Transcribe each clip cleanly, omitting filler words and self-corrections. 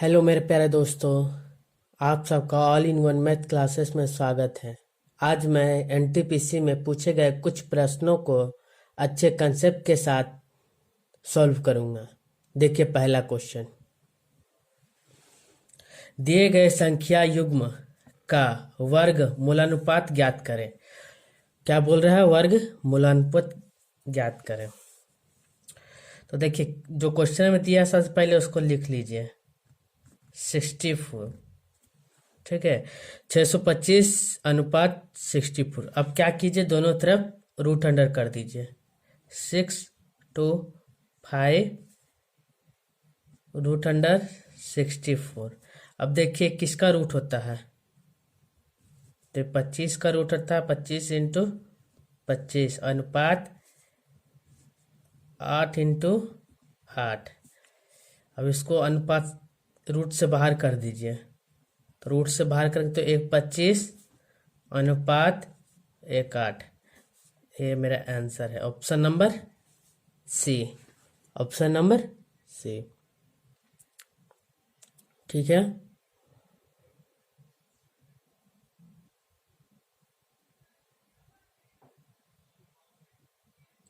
Hello मेरे प्यारे दोस्तों, आप सबका all in one math classes में स्वागत है। आज मैं एनटीपीसी में पूछे गए कुछ प्रश्नों को अच्छे कंसेप्ट के साथ सॉल्व करूंगा। देखिए पहला क्वेश्चन, दिए गए संख्या युग्म का वर्ग मूलानुपात ज्ञात करें। क्या बोल रहा है? वर्ग मूलानुपात ज्ञात करें। तो देखिए जो क्वेश्चन में दिया सबसे पहले उसको लिख लीजिए 64। ठीक है, 625 अनुपात 64। अब क्या कीजिए, दोनों तरफ रूट अंडर कर दीजिए। 625 रूट अंडर 64। अब देखिए किसका रूट होता है, तो 25 का रूट होता है 25 इंटू 25 अनुपात 8 इंटू 8। अब इसको अनुपात रूट से बाहर कर दीजिए, तो रूट से बाहर करेंगे तो 1 25 अनुपात 1 8। ये मेरा आंसर है, option number C. Option number C, ठीक है।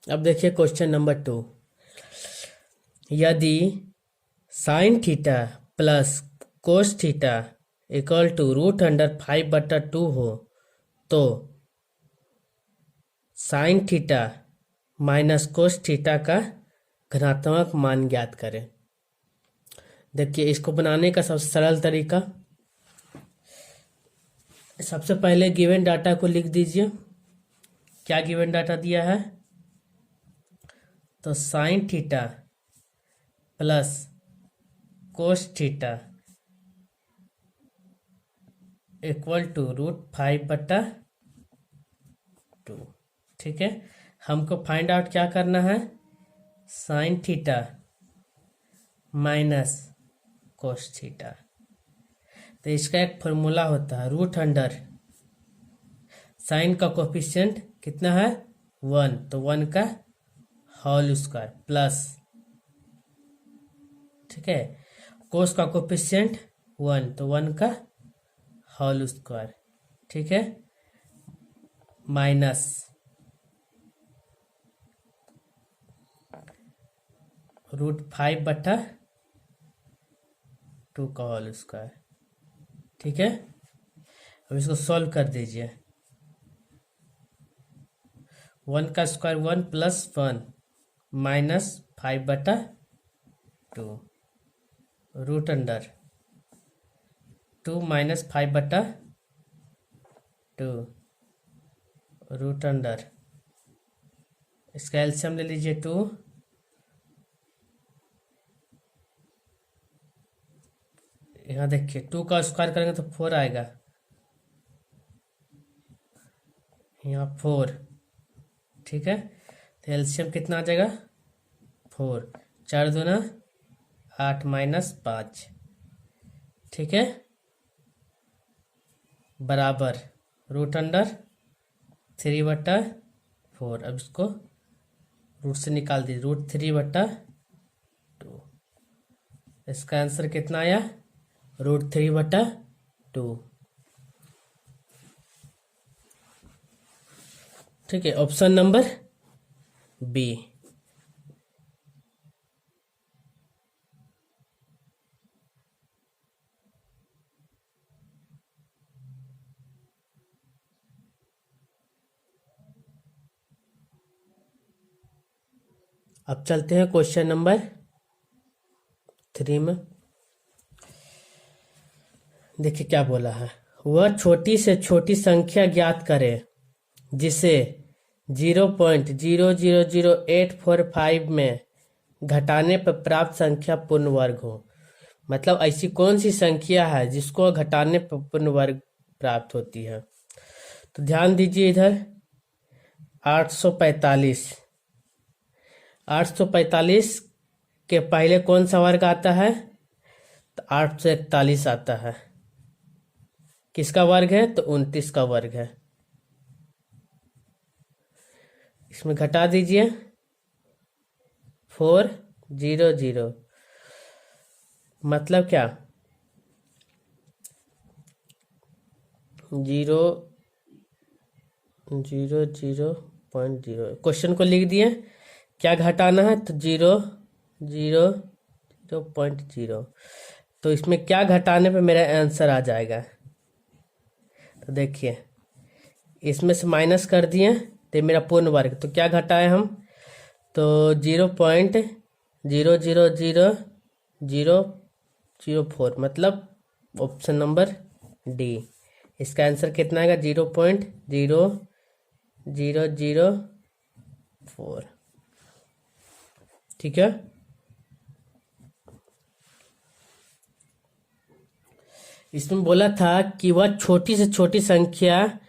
अब देखिए क्वेश्चन नंबर 2, यदि sine theta plus cos theta equal to root under 5/2 हो तो sine theta minus cos theta का घनात्मक मान ज्ञात करें। देखिए इसको बनाने का सबसे सरल तरीका, सबसे पहले गिवन डाटा को लिख दीजिए। क्या गिवन डाटा दिया है, तो sine theta plus cos theta equal to √5/2। ठीक है, हमको फाइंड आउट क्या करना है, sine theta minus cos theta. तो इसका एक फॉर्मूला होता है रूट अंडर, साइन का कोफिशिएंट कितना है 1, तो 1 का होल स्क्वायर प्लस, ठीक है, कोस का कोफिशिएंट 1, तो 1 का होल स्क्वायर, ठीक है, माइनस √5/2 का होल स्क्वायर। ठीक है, अब इसको सॉल्व कर दीजिए। 1 का square 1 plus 1 minus 5/2 root under 2 minus 5/2 root under, इसका एलसीएम ले लीजिए 2, यहाँ देखिए 2 का स्क्वायर करेंगे तो 4 आएगा, यहाँ 4। ठीक है, तो एलसीएम कितना आ जाएगा 4, 4 दूना 8 माइनस 5। ठीक है, बराबर रूट अंडर 3/4। अब इसको रूट से निकाल दीजिए, √3/2। इसका आंसर कितना आया, √3/2। ठीक है, ऑप्शन नंबर बी। अब चलते हैं क्वेश्चन नंबर 3 में। देखिए क्या बोला है, वह छोटी से छोटी संख्या ज्ञात करे जिसे 0.00085 में घटाने पर प्राप्त संख्या पूर्ण वर्ग हो। मतलब ऐसी कौन सी संख्या है जिसको घटाने पर पूर्ण वर्ग प्राप्त होती है। तो ध्यान दीजिए इधर 845, 845 के पहले कौन सा वर्ग आता है, तो 841 आता है। किसका वर्ग है, तो 29 का वर्ग है। इसमें घटा दीजिए 400, मतलब क्या जीरो 0.0 क्वेश्चन को लिख दिए, क्या घटाना है तो 0.0, तो इसमें क्या घटाने पे मेरा आंसर आ जाएगा। तो देखिए इसमें से माइनस कर दिए तो मेरा पूर्ण वर्ग, तो क्या घटाए हम, तो 0.0000004, मतलब ऑप्शन नंबर डी। इसका आंसर कितना आएगा, 0.0004। ठीक है। इसमें बोला था कि वह छोटी से छोटी संख्या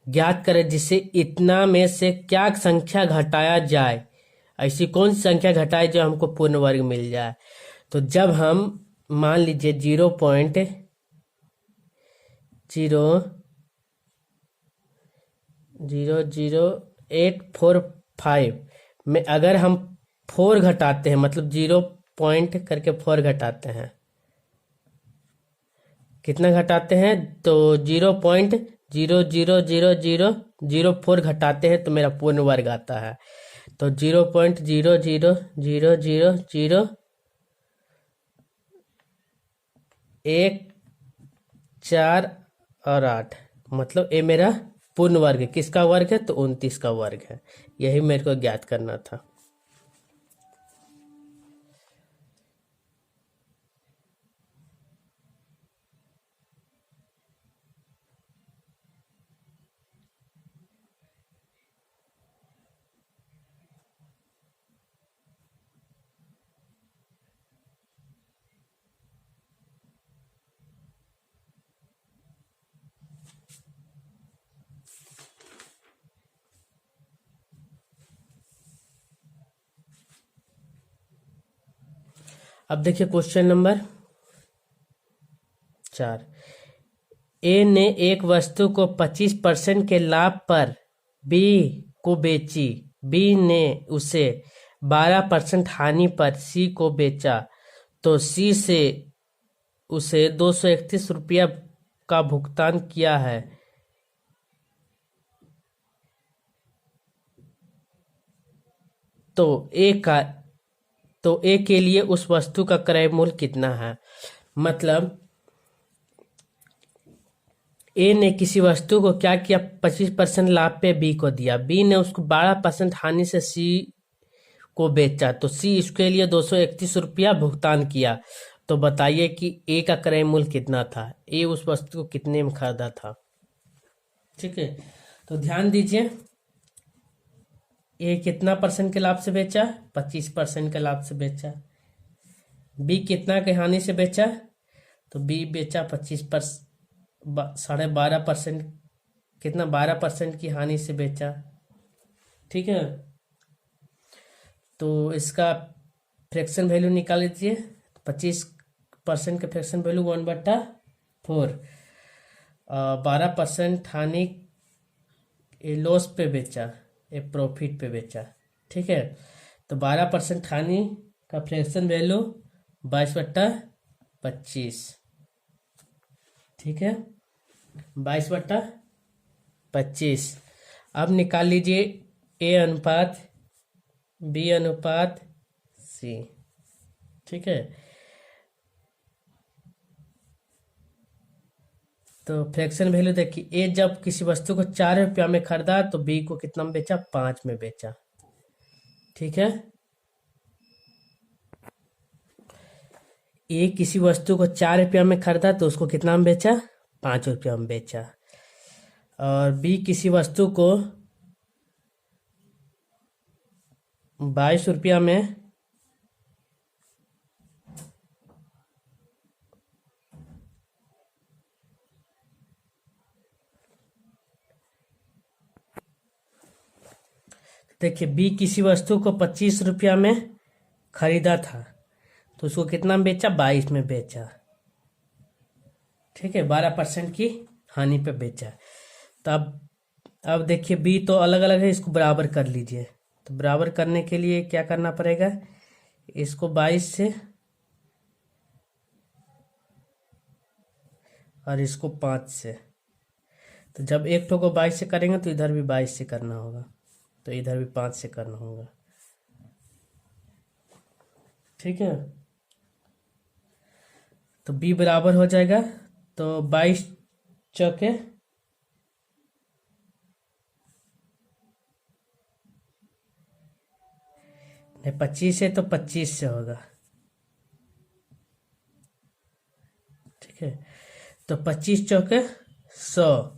ज्ञात करे जिसे इतना में से क्या संख्या घटाया जाए, ऐसी कौन सी संख्या घटाए जो हमको पूर्ण वर्ग मिल जाए। तो जब हम मान लीजिए 0.00845 में अगर हम 4 घटाते हैं, मतलब 0 पॉइंट करके 4 घटाते हैं, कितना घटाते हैं, तो 0.00004 घटाते हैं तो मेरा पूर्ण वर्ग आता है। तो 0.00001 4 और 8, मतलब ये मेरा पूर्ण वर्ग है। किसका वर्ग है, तो 29 का वर्ग है। यही मेरे को ज्ञात करना था। अब देखिए क्वेश्चन नंबर 4। ए ने एक वस्तु को 25% के लाभ पर बी को बेची, बी ने उसे 12% हानि पर सी को बेचा, तो सी से उसे 231 रुपया का भुगतान किया है। तो ए के लिए उस वस्तु का क्रय मूल्य कितना है। मतलब ए ने किसी वस्तु को क्या किया, 25% लाभ पे बी को दिया, बी ने उसको 12% हानि से सी को बेचा, तो सी इसके लिए 231 रुपया भुगतान किया। तो बताइए कि ए का क्रय मूल्य कितना था, ए उस वस्तु को कितने में खरीदा था। ठीक है, तो ध्यान दीजिए, ए कितना परसेंट के लाभ से बेचा, 25% के लाभ से बेचा। बी कितना के हानि से बेचा, तो बी बेचा 12.5%, कितना 12% की हानि से बेचा। ठीक है, तो इसका फ्रैक्शन वैल्यू निकाल लीजिए। 25% का फ्रैक्शन वैल्यू 1/4, 12% हानि लॉस पे बेचा, ये प्रॉफिट पे बेचा। ठीक है, तो 12% हानि का फ्रैक्शन वैल्यू 22/25। ठीक है, 22/25। अब निकाल लीजिए ए अनुपात बी अनुपात सी। ठीक है, तो फ्रैक्शन वैल्यू देखिए, ए जब किसी वस्तु को 4 रुपया में खरीदा तो बी को कितना में बेचा, 5 में बेचा। ठीक है, ए किसी वस्तु को 4 रुपया में खरीदा तो उसको कितना में बेचा, 5 रुपया में बेचा। और बी किसी वस्तु को 22 रुपया में देखिए, बी किसी वस्तु को 25 रुपया में खरीदा था तो उसको कितना में बेचा, 22 में बेचा। ठीक है, 12% की हानि पे बेचा। तो अब देखिए बी तो अलग अलग है, इसको बराबर कर लीजिए। तो बराबर करने के लिए क्या करना पड़ेगा, इसको 22 से और इसको 5 से, तो जब एक ठो को 22 से करेंगे तो इधर भी 22 से करना होगा, तो इधर भी 5 से करना होगा। ठीक है, तो b बराबर हो जाएगा, तो 22 चौके 25 है, तो 25 से होगा। ठीक है, तो 25 चौके 100,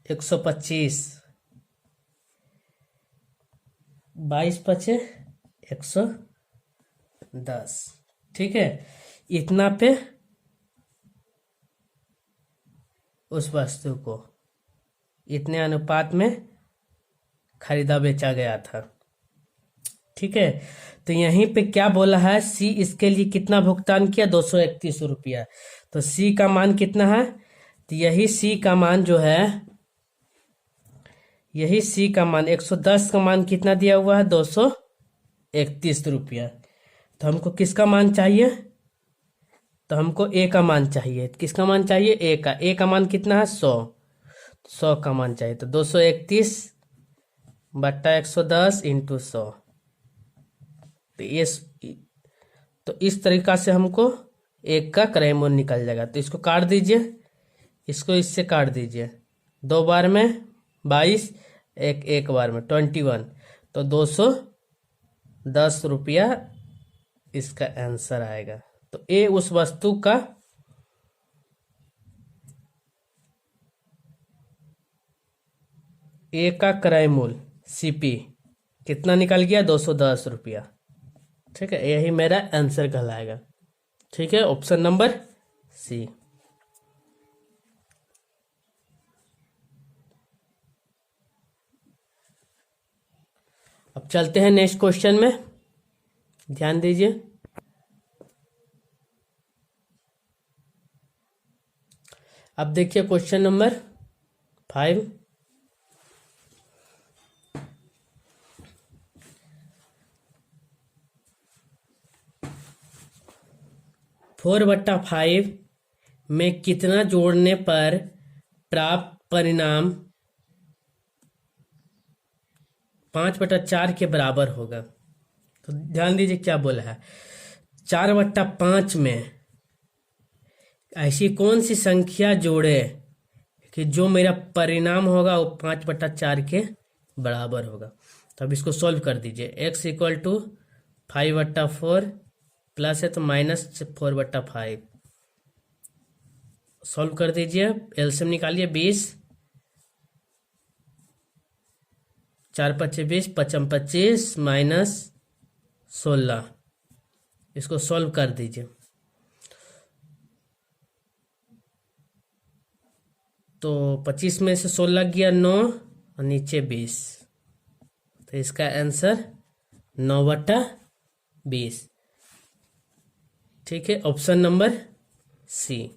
125, 22 पचे 110। ठीक है, इतना पे उस वस्तु को इतने अनुपात में खरीदा बेचा गया था। ठीक है, तो यहीं पे क्या बोला है, सी इसके लिए कितना भुगतान किया, 231 रुपया। तो सी का मान कितना है, तो यही सी का मान जो है, यही सी का मान 110 का मान कितना दिया हुआ है, 231 रुपया। तो हमको किसका मान चाहिए, तो हमको ए का मान चाहिए। किसका मान चाहिए, ए का मान कितना है, 100 का मान चाहिए। तो 231 बट्टा 110 इंटू 100। तो इस तरीका से हमको एक का क्रय मूल्य निकल जाएगा। तो इसको काट दीजिए, इसको इससे काट दीजिए, 2 बार में 22, एक बार में 21, तो 210 रुपया इसका आंसर आएगा। तो ए उस वस्तु का ए का क्रय मूल्य सीपी कितना निकल गया, 210 रुपया। ठीक है, यही मेरा आंसर कहलाएगा। ठीक है, ऑप्शन नंबर सी। अब चलते हैं नेक्स्ट क्वेश्चन में, ध्यान दीजिए। अब देखिए क्वेश्चन नंबर 5। 4/5 में कितना जोड़ने पर प्राप्त परिणाम 5/4 के बराबर होगा। तो ध्यान दीजिए क्या बोला है, 4/5 में ऐसी कौन सी संख्या जोड़े कि जो मेरा परिणाम होगा वो 5/4 के बराबर होगा। तो अब इसको सॉल्व कर दीजिए। x इक्वल टू 5/4 प्लस है तो माइनस 4/5। सॉल्व कर दीजिए, एलसीएम निकालिए, 20, 4 पच्चे 20, 55 25 माइनस 16। इसको सॉल्व कर दीजिए, तो 25 में से 16 गया 9 और नीचे 20, तो इसका आंसर 9/20। ठीक है, option number C.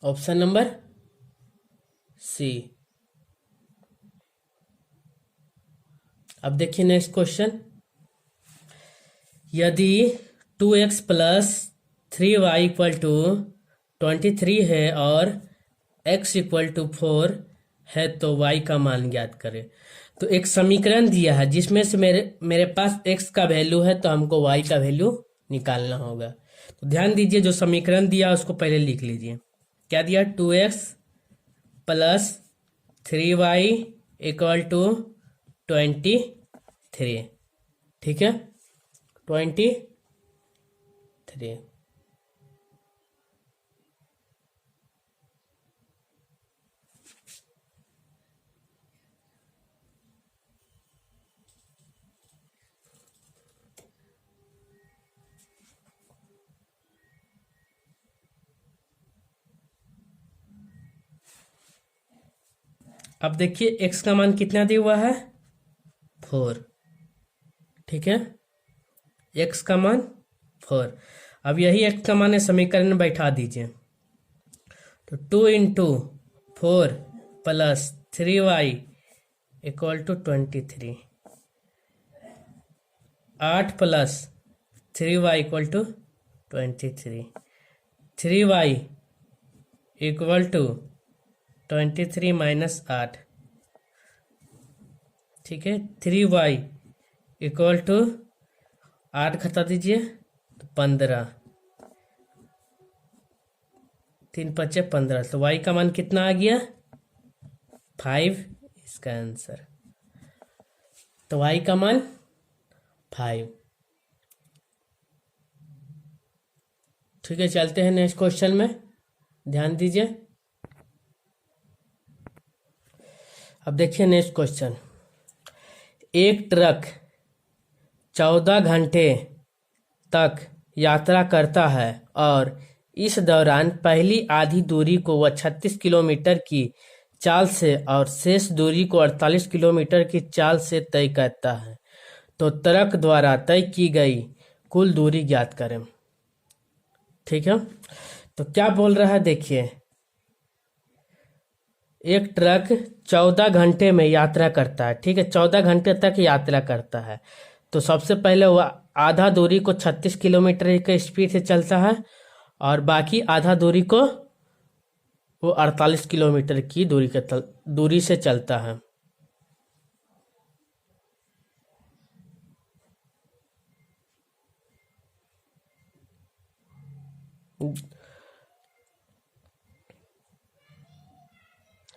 Option number C. अब देखिए नेक्स्ट क्वेश्चन। यदि 2x plus 3y equal to 23 है और x इक्वल टू 4 है तो y का मान ज्ञात करें। तो एक समीकरण दिया है जिसमें से मेरे पास x का वैल्यू है, तो हमको y का वैल्यू निकालना होगा। तो ध्यान दीजिए, जो समीकरण दिया उसको पहले लिख लीजिए। क्या दिया, 2x plus 3y equal to 23। ठीक है, 23। अब देखिए x का मान कितना दिया हुआ है, 4। ठीक है, x का मान 4। अब यही x का मान है, समीकरण में बैठा दीजिए। तो 2 into 4 plus 3y equal to 23। 8 plus 3y equal to 23। 3y equal to 23 minus 8। ठीक है, 3y इक्वल टू 8 घटा दीजिए तो 15, 3 पचे 15, तो y का मान कितना आ गया? 5 इसका आंसर। तो y का मान 5। ठीक है, चलते हैं नेक्स्ट क्वेश्चन में, ध्यान दीजिए। अब देखिए नेक्स्ट क्वेश्चन। एक ट्रक 14 घंटे तक यात्रा करता है और इस दौरान पहली आधी दूरी को वह 36 किलोमीटर की चाल से और शेष दूरी को 48 किलोमीटर की चाल से तय करता है, तो ट्रक द्वारा तय की गई कुल दूरी ज्ञात करें। ठीक है, तो क्या बोल रहा है देखिए। एक ट्रक 14 घंटे में यात्रा करता है। ठीक है, 14 घंटे तक यात्रा करता है। तो सबसे पहले वह आधा दूरी को 36 किलोमीटर के स्पीड से चलता है और बाकी आधा दूरी को वो 48 किलोमीटर की दूरी से चलता है।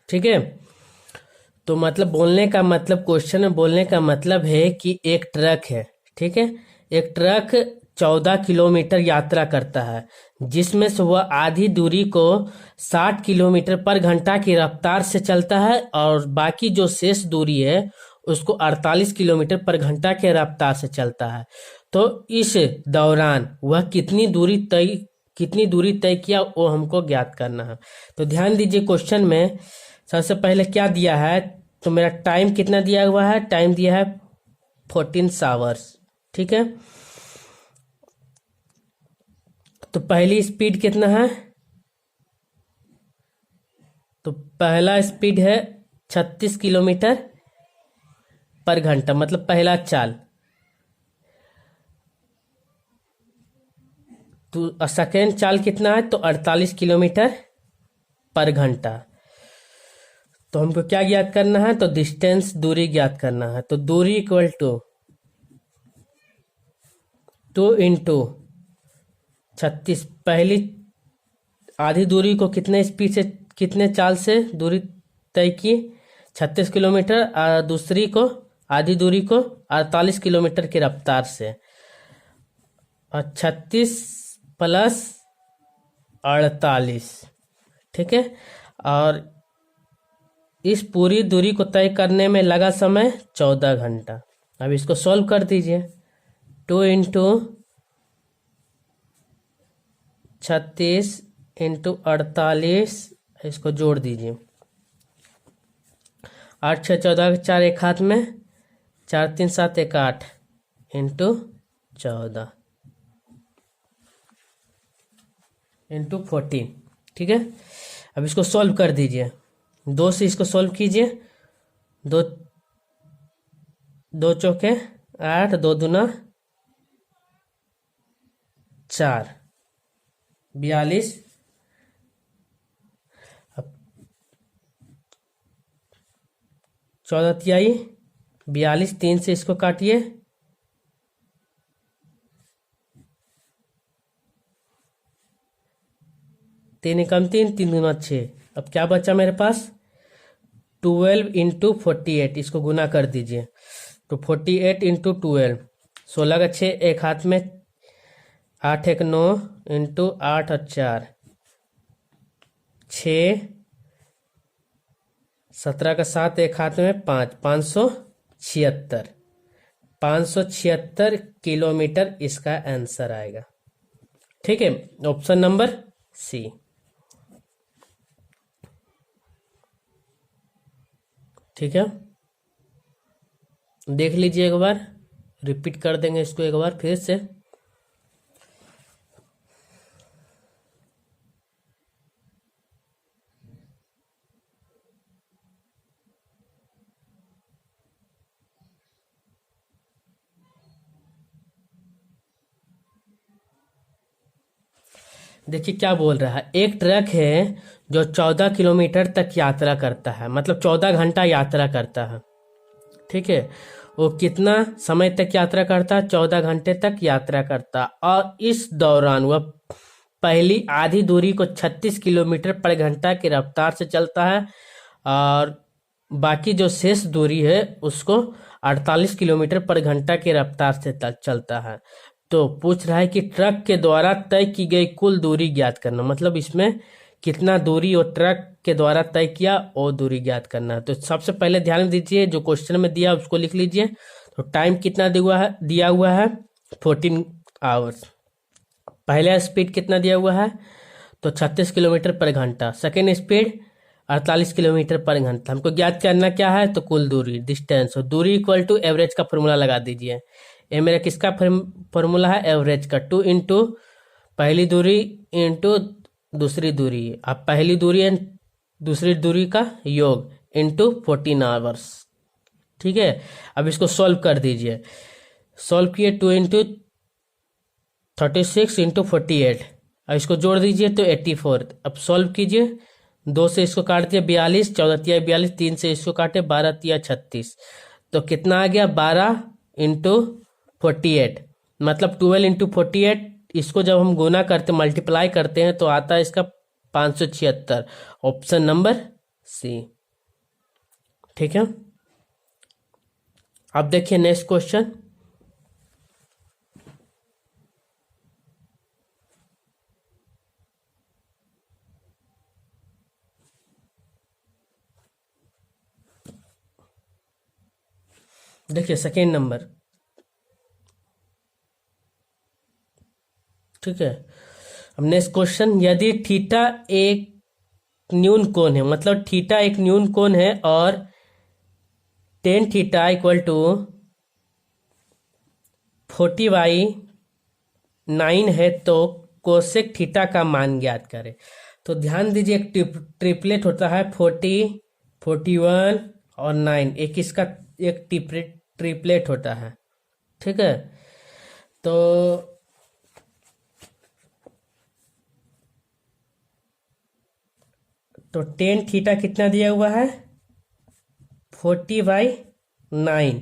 ठीक है, तो मतलब बोलने का मतलब, क्वेश्चन में बोलने का मतलब है कि एक ट्रक है। ठीक है, एक ट्रक 14 किलोमीटर यात्रा करता है, जिसमें से वह आधी दूरी को 60 किलोमीटर पर घंटा की रफ्तार से चलता है और बाकी जो शेष दूरी है उसको 48 किलोमीटर पर घंटा के रफ्तार से चलता है। तो इस दौरान वह कितनी दूरी तय किया वो हमको ज्ञात करना है। तो ध्यान दीजिए, क्वेश्चन में सबसे पहले क्या दिया है, तो मेरा टाइम कितना दिया हुआ है, टाइम दिया है 14 आवर्स। ठीक है, तो पहली स्पीड कितना है, तो पहला स्पीड है 36 किलोमीटर पर घंटा, मतलब पहला चाल। तो सेकेंड चाल कितना है, तो 48 किलोमीटर पर घंटा। तो हमको क्या ज्ञात करना है, तो डिस्टेंस, दूरी ज्ञात करना है। तो दूरी इक्वल टू 2 इंटू 36, पहली आधी दूरी को कितने स्पीड से, कितने चाल से दूरी तय की, 36 किलोमीटर, दूसरी को, आधी दूरी को 48 किलोमीटर की रफ्तार से, और 36 प्लस 48। ठीक है, और इस पूरी दूरी को तय करने में लगा समय 14 घंटा। अब इसको सॉल्व कर दीजिए। 2 इंटू 36 इंटू 48, इसको जोड़ दीजिए। 8 6 14, 4 एक हाथ में, 4 3 7 1 8 इंटू 14 इंटू 14। ठीक है, अब इसको सॉल्व कर दीजिए। 2 से इसको सॉल्व कीजिए। 2 2 चौके 8, 2 दूना 4, 42। अब 14 तिहाई 42, 3 से इसको काटिए, 3 एकम 3, 3 दूना 6। अब क्या बचा मेरे पास, 12 इंटू 48, इसको गुना कर दीजिए। तो 48 इंटू 12, 16 का 6 एक हाथ में, 8 1 9 इंटू 8 और 4 6, 17 का 7 एक हाथ में, 5 576, 576 किलोमीटर इसका आंसर आएगा। ठीक है, ऑप्शन नंबर सी। ठीक है, देख लीजिए एक बार, रिपीट कर देंगे इसको एक बार फिर से। देखिए क्या बोल रहा है, एक ट्रक है जो 14 किलोमीटर तक यात्रा करता है, मतलब 14 घंटा यात्रा करता है। ठीक है, वो कितना समय तक यात्रा करता है? 14 घंटे तक यात्रा करता, और इस दौरान वह पहली आधी दूरी को 36 किलोमीटर पर घंटा की रफ्तार से चलता है, और बाकी जो शेष दूरी है उसको 48 किलोमीटर पर घंटा की रफ्तार से चलता है। तो पूछ रहा है कि ट्रक के द्वारा तय की गई कुल दूरी ज्ञात करना, मतलब इसमें कितना दूरी वो ट्रक के द्वारा तय किया वो दूरी ज्ञात करना है। तो सबसे पहले ध्यान दीजिए, जो क्वेश्चन में दिया उसको लिख लीजिए। तो टाइम कितना दिया हुआ है 14 आवर्स। पहला स्पीड कितना दिया हुआ है? तो 36 किलोमीटर पर घंटा। सेकेंड स्पीड 48 किलोमीटर पर घंटा। हमको ज्ञात करना क्या है? तो कुल दूरी, डिस्टेंस। और दूरी इक्वल टू एवरेज का फॉर्मूला लगा दीजिए। ये मेरा किसका फॉर्मूला है? एवरेज का। 2 इंटू पहली दूरी इंटू दूसरी दूरी, अब पहली दूरी एंड दूसरी दूरी का योग इंटू 14 आवर्स। ठीक है, अब इसको सॉल्व कर दीजिए। सॉल्व किए 2 इंटू 36 इंटू 48, अब इसको जोड़ दीजिए तो 84। अब सॉल्व कीजिए, 2 से इसको काट दिया 42, 14 तिया 42, 3 से इसको काटे 12 तिया 36। तो कितना आ गया? 12 इंटू 48, मतलब 12 इंटू 48। इसको जब हम गुना करते, मल्टीप्लाई करते हैं तो आता है इसका 576। Option number C. ठीक है, अब देखिए नेक्स्ट क्वेश्चन। देखिए सेकेंड नंबर। ठीक है, अब नेक्स्ट क्वेश्चन, यदि थीटा एक न्यून कोण है, मतलब थीटा एक न्यून कोण है और टेन थीटा इक्वल टू 40/9 है, तो कोसेक थीटा का मान ज्ञात करें। तो ध्यान दीजिए, एक ट्रिपलेट होता है 40, 41 और 9, एक इसका एक ट्रिपलेट होता है। ठीक है, तो टेन थीटा कितना दिया हुआ है? 40/9।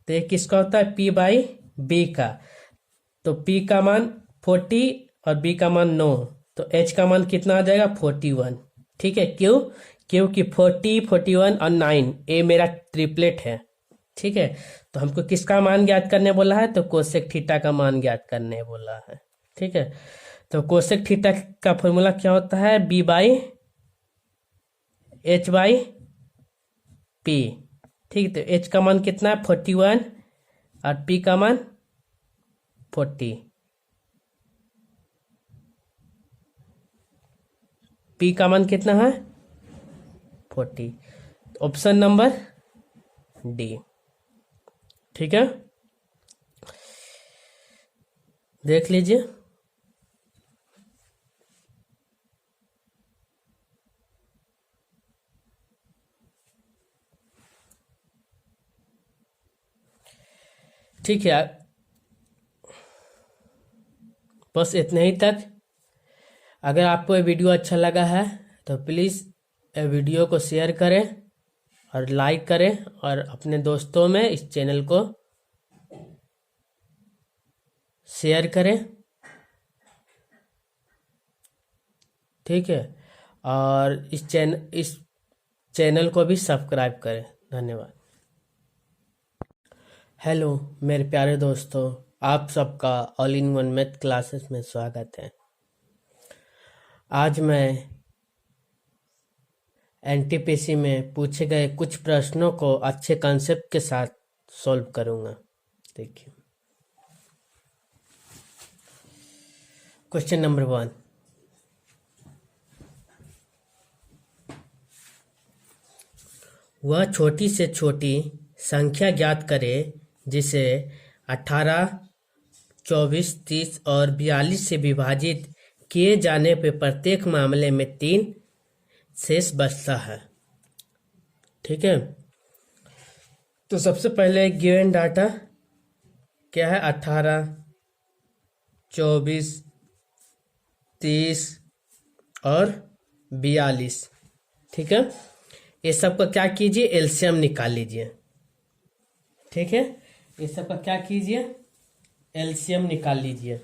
तो ये किसका होता है? P बाई बी का। तो P का मान 40 और B का मान 9, तो H का मान कितना आ जाएगा? 41। ठीक है, क्यों? क्योंकि 40, 41 और 9 ये मेरा ट्रिपलेट है। ठीक है, तो हमको किसका मान ज्ञात करने बोला है? तो कोसेक थीटा का मान ज्ञात करने बोला है। ठीक है, तो कोसेक थीटा का फॉर्मूला क्या होता है? B by H by P। ठीक है, तो H का मान कितना है? 41 और P का मान 40। P का मान कितना है? 40। Option number D. ठीक है, देख लीजिए। ठीक है, बस इतने ही तक। अगर आपको ये वीडियो अच्छा लगा है तो प्लीज़ वीडियो को शेयर करें और लाइक करें, और अपने दोस्तों में इस चैनल को शेयर करें। ठीक है, और इस चैनल को भी सब्सक्राइब करें। धन्यवाद। हेलो मेरे प्यारे दोस्तों, आप सबका all in one math classes में स्वागत है। आज मैं एनटीपीसी में पूछे गए कुछ प्रश्नों को अच्छे कॉन्सेप्ट के साथ सॉल्व करूंगा। देखिए, क्वेश्चन नंबर 1, वह छोटी से छोटी संख्या ज्ञात करे जिसे 18, 24, 30 और 42 से विभाजित किए जाने पर प्रत्येक मामले में 3 शेष बचता है। ठीक है, तो सबसे पहले गिवन डाटा क्या है? 18, 24, 30 और 42। ठीक है, ये सब का क्या कीजिए, एलसीएम निकाल लीजिए। ठीक है, ये सब का क्या कीजिए, एलसीएम निकाल लीजिए।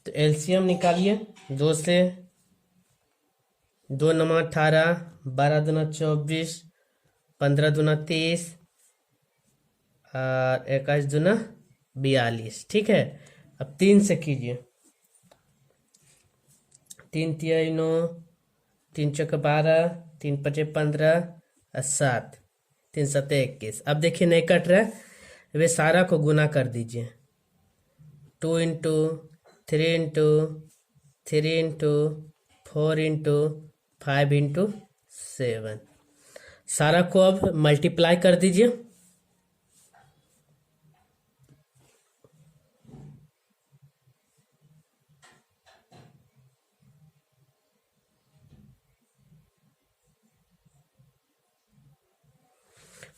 तो एलसीएम निकालिए, 2 से 2 नमा 18, 12 दूना 24, 15 दूना 30 और 21 दूना 42। ठीक है, अब 3 से कीजिए, 3 तिया 9, 3 चौके 12, 3 पचे 15 और 7, 3 सत्ते 21। अब देखिए नहीं कट रहा है, वे सारा को गुना कर दीजिए, 2 into 3 into 3 into 4 into 5 into 7। सारा को अब मल्टीप्लाई कर दीजिए।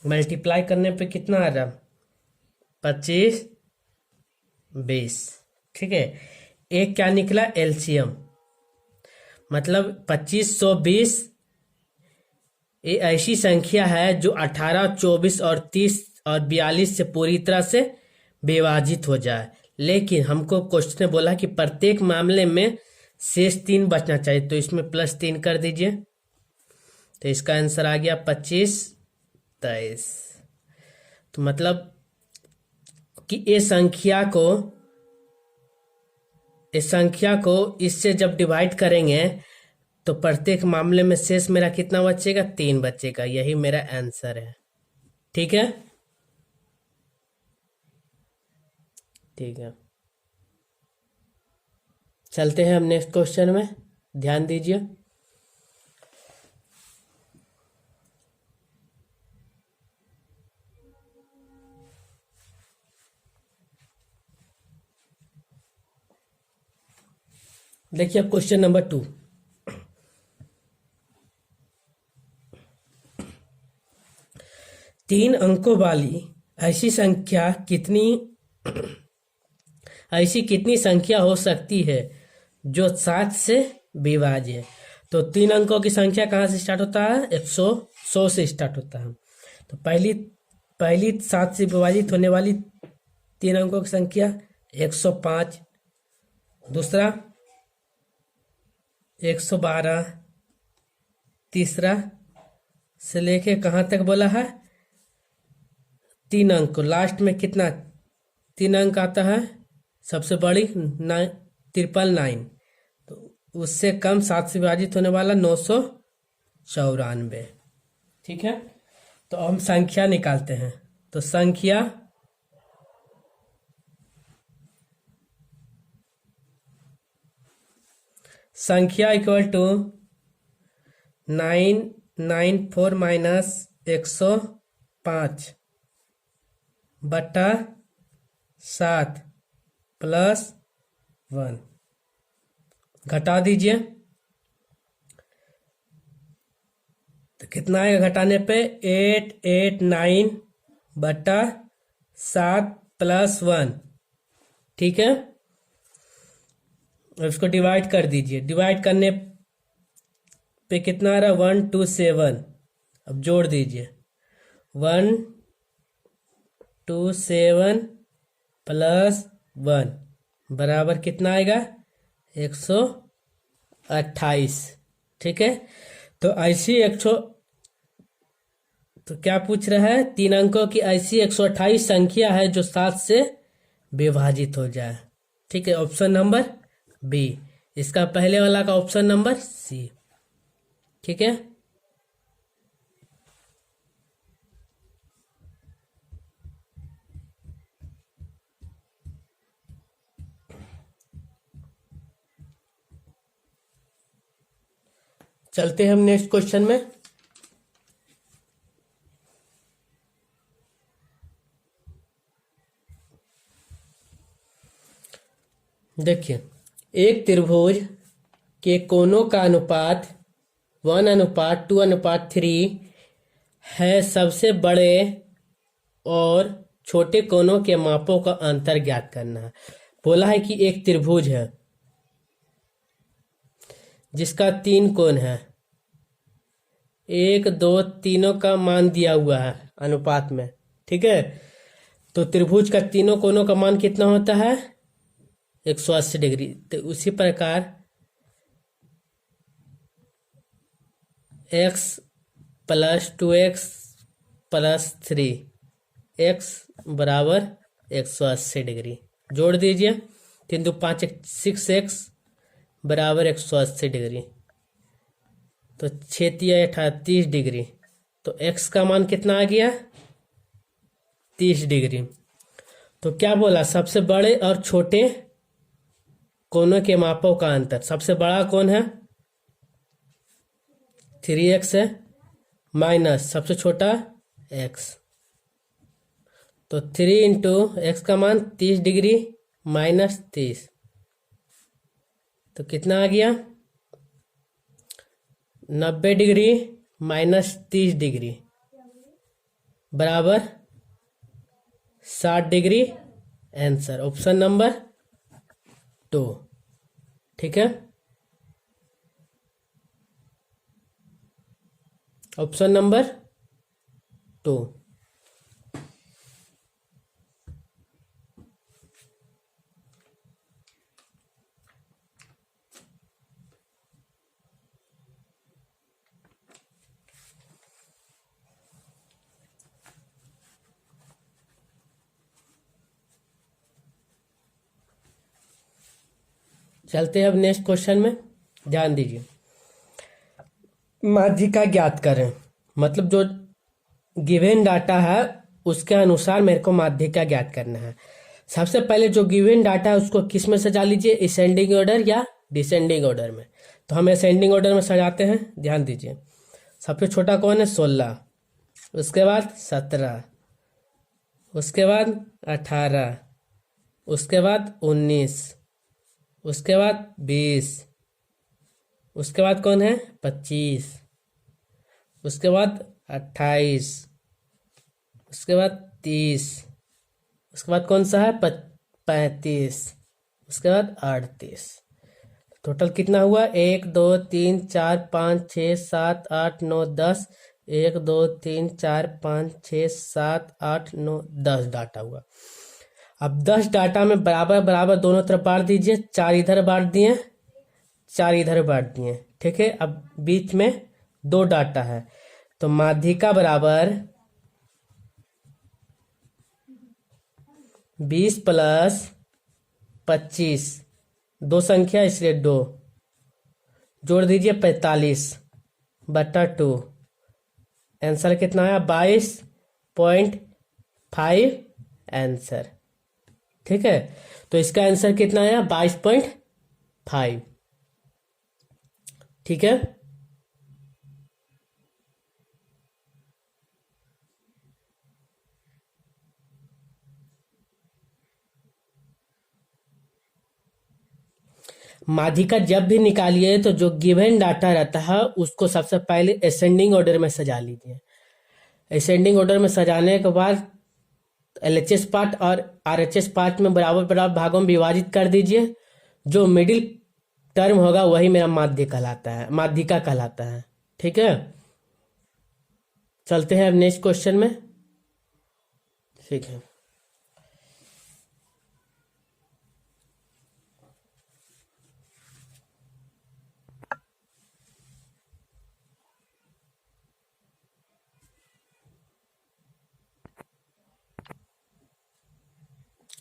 मल्टीप्लाई करने पे कितना आ रहा, 25 20। ठीक है, एक क्या निकला, एलसीएम, मतलब 2520 ये ऐसी संख्या है जो 18, 24 और 30 और 42 से पूरी तरह से विभाजित हो जाए। लेकिन हमको क्वेश्चन ने बोला कि प्रत्येक मामले में शेष 3 बचना चाहिए, तो इसमें +3 कर दीजिए। तो इसका आंसर आ गया 25 23। तो मतलब कि इस संख्या को इससे जब डिवाइड करेंगे तो प्रत्येक मामले में शेष मेरा कितना बचेगा, 3 बचेगा। यही मेरा आंसर है। ठीक है, ठीक है, चलते हैं हम नेक्स्ट क्वेश्चन में, ध्यान दीजिए। देखिए अब क्वेश्चन नंबर 2, तीन अंकों वाली ऐसी कितनी संख्या हो सकती है जो 7 से विभाज्य है। तो 3 अंकों की संख्या कहाँ से स्टार्ट होता है, 100 से स्टार्ट होता है। तो पहली 7 से विभाजित होने वाली 3 अंकों की संख्या 105, दूसरा 112, तीसरा से लेके कहाँ तक बोला है, 3 अंक, लास्ट में कितना 3 अंक आता है, सबसे बड़ी 999। तो उससे कम 7 से विभाजित होने वाला 994। ठीक है, तो हम संख्या निकालते हैं। तो संख्या इक्वल टू 994 माइनस 105 बटा 7 प्लस 1, घटा दीजिए। तो कितना आएगा घटाने पे, 889 बटा 7 प्लस 1। ठीक है, उसको डिवाइड कर दीजिए। डिवाइड करने पे कितना आ रहा, 127। अब जोड़ दीजिए, 127 प्लस 1 बराबर कितना आएगा, 128। ठीक है, तो ऐसी तो क्या पूछ रहा है, 3 अंकों की ऐसी 128 संख्या है जो 7 से विभाजित हो जाए। ठीक है, ऑप्शन नंबर बी, इसका पहले वाला का ऑप्शन नंबर सी। ठीक है, चलते हैं हम नेक्स्ट क्वेश्चन में। देखिए, एक त्रिभुज के कोनों का अनुपात 1:2:3 है। सबसे बड़े और छोटे कोनों के मापों का अंतर ज्ञात करना है। बोला है कि एक त्रिभुज है, जिसका 3 कोण है, 1 2 तीनों का मान दिया हुआ है अनुपात में, ठीक है। तो त्रिभुज का तीनों कोणों का मान कितना होता है, 180 डिग्री। तो उसी प्रकार x + 2x + 3x बराबर 180 डिग्री। जोड़ दीजिए, 3 2 5 6x बराबर 180 डिग्री। तो 6 3 18 30 डिग्री। तो x का मान कितना आ गया, 30 डिग्री। तो क्या बोला, सबसे बड़े और छोटे कोनों के मापों का अंतर। सबसे बड़ा कौन है, 3x है, माइनस सबसे छोटा x। तो 3 × x का मान 30 डिग्री माइनस 30, तो कितना आ गया, 90 डिग्री माइनस 30 डिग्री बराबर 60 डिग्री। आंसर ऑप्शन नंबर 2, ठीक है। Option number 2। चलते हैं अब नेक्स्ट क्वेश्चन में, ध्यान दीजिए। माध्यिका ज्ञात करें, मतलब जो गिवन डाटा है उसके अनुसार मेरे को माध्यिका ज्ञात करना है। सबसे पहले जो गिवन डाटा है उसको किस में सजा लीजिए, असेंडिंग ऑर्डर या डिसेंडिंग ऑर्डर में। तो हम असेंडिंग ऑर्डर में सजाते हैं, ध्यान दीजिए। सबसे छोटा कौन है, 16, उसके बाद 17, उसके बाद 18, उसके बाद 19, उसके बाद 20, उसके बाद कौन है, 25, उसके बाद 28, उसके बाद 30, उसके बाद कौन सा है, 35, उसके बाद 38। टोटल कितना हुआ, 1 2 3 4 5 6 7 8 9 10। 1 2 3 4 5 6 7 8 9 10 डाटा हुआ। अब 10 डाटा में बराबर बराबर दोनों तरफ बांट दीजिए। 4 इधर बांट दिए, 4 इधर बांट दिए, ठीक है। अब बीच में 2 डाटा है, तो माध्यिका बराबर 20 + 25, 2 संख्या इसलिए 2, जोड़ दीजिए 45/2। आंसर कितना आया, 22.5 आंसर, ठीक है। तो इसका आंसर कितना आया, 22.5, ठीक है। माध्यिका जब भी निकालिए तो जो गिवन डाटा रहता है उसको सबसे पहले असेंडिंग ऑर्डर में सजा लीजिए। असेंडिंग ऑर्डर में सजाने के बाद LHS पार्ट और RHS पार्ट में बराबर बराबर भागों में विभाजित कर दीजिए। जो मिडिल टर्म होगा वही मेरा माध्य कहलाता है, माध्यिका कहलाता है, ठीक है। चलते हैं अब नेक्स्ट क्वेश्चन में, ठीक है।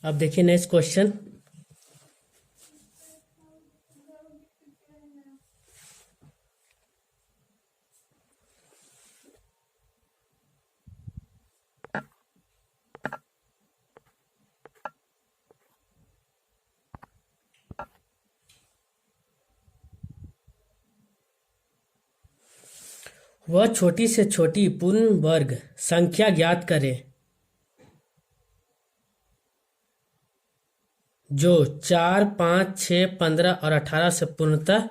अब देखिए नेक्स्ट क्वेश्चन। वह छोटी से छोटी पूर्ण वर्ग संख्या ज्ञात करें जो 4 5 6 15 और 18 से पूर्णतः